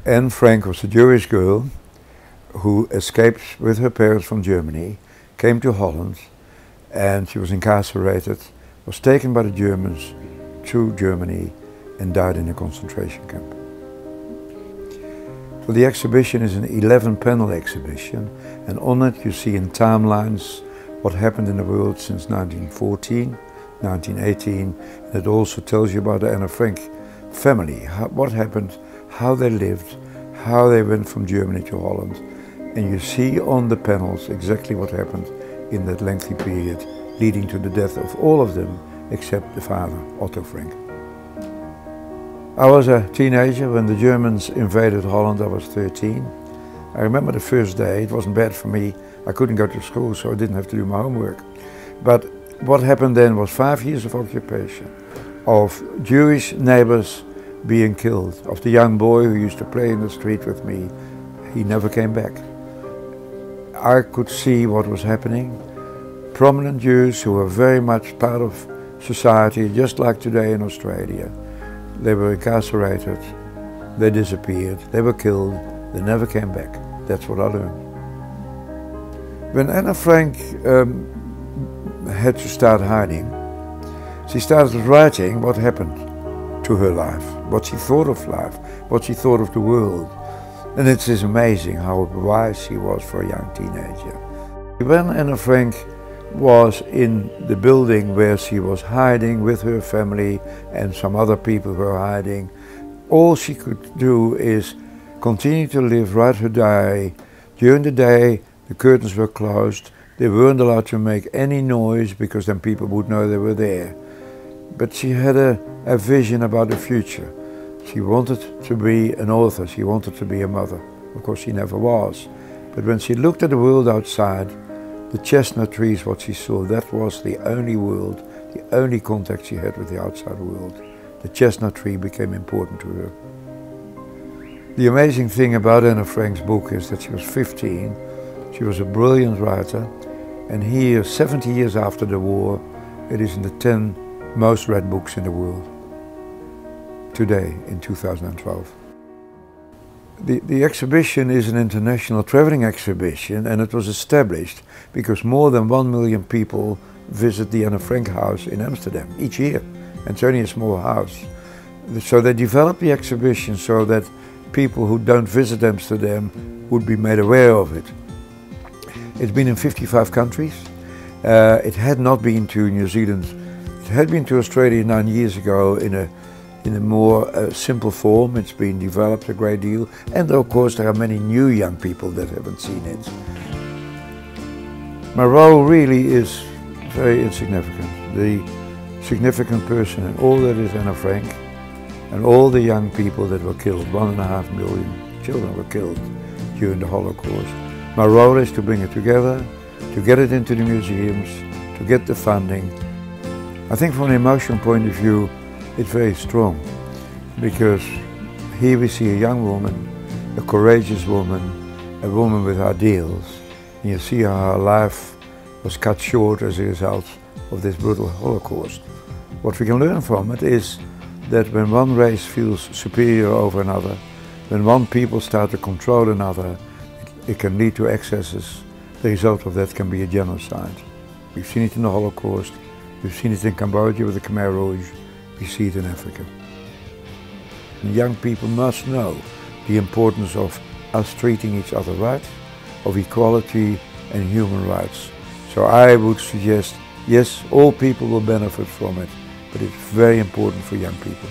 Anne Frank was a Jewish girl who escaped with her parents from Germany, came to Holland, and she was incarcerated, was taken by the Germans to Germany and died in a concentration camp. So the exhibition is an 11-panel exhibition, and on it you see in timelines what happened in the world since 1914, 1918, and it also tells you about the Anne Frank family, what happened, how they lived, how they went from Germany to Holland, and you see on the panels exactly what happened in that lengthy period, leading to the death of all of them except the father, Otto Frank. I was a teenager when the Germans invaded Holland. I was 13. I remember the first day. It wasn't bad for me. I couldn't go to school, so I didn't have to do my homework. But what happened then was 5 years of occupation, of Jewish neighbors being killed, of the young boy who used to play in the street with me. He never came back. I could see what was happening. Prominent Jews who were very much part of society, just like today in Australia. They were incarcerated, they disappeared, they were killed, they never came back. That's what I learned. When Anne Frank had to start hiding, she started writing what happened to her life, what she thought of life, what she thought of the world. And it is amazing how wise she was for a young teenager. When Anne Frank was in the building where she was hiding with her family and some other people were hiding, all she could do is continue to live, write her diary. During the day, the curtains were closed. They weren't allowed to make any noise because then people would know they were there. But she had a vision about the future. She wanted to be an author, she wanted to be a mother. Of course, she never was. But when she looked at the world outside, the chestnut trees, what she saw, that was the only world, the only contact she had with the outside world. The chestnut tree became important to her. The amazing thing about Anne Frank's book is that she was 15, she was a brilliant writer, and here, 70 years after the war, it is in the 10 most read books in the world, today in 2012. The exhibition is an international traveling exhibition, and it was established because more than 1 million people visit the Anne Frank house in Amsterdam each year, and it's only a small house. So they developed the exhibition so that people who don't visit Amsterdam would be made aware of it. It's been in 55 countries. It had not been to New Zealand. It had been to Australia 9 years ago in a more simple form. It's been developed a great deal, and of course there are many new young people that haven't seen it. My role really is very insignificant. The significant person in all that is Anne Frank and all the young people that were killed, 1.5 million children were killed during the Holocaust. My role is to bring it together, to get it into the museums, to get the funding. I think from an emotional point of view, it's very strong, because here we see a young woman, a courageous woman, a woman with ideals, and you see how her life was cut short as a result of this brutal Holocaust. What we can learn from it is that when one race feels superior over another, when one people start to control another, it can lead to excesses. The result of that can be a genocide. We've seen it in the Holocaust, we've seen it in Cambodia with the Khmer Rouge, we see it in Africa. And young people must know the importance of us treating each other right, of equality and human rights. So I would suggest, yes, all people will benefit from it, but it's very important for young people.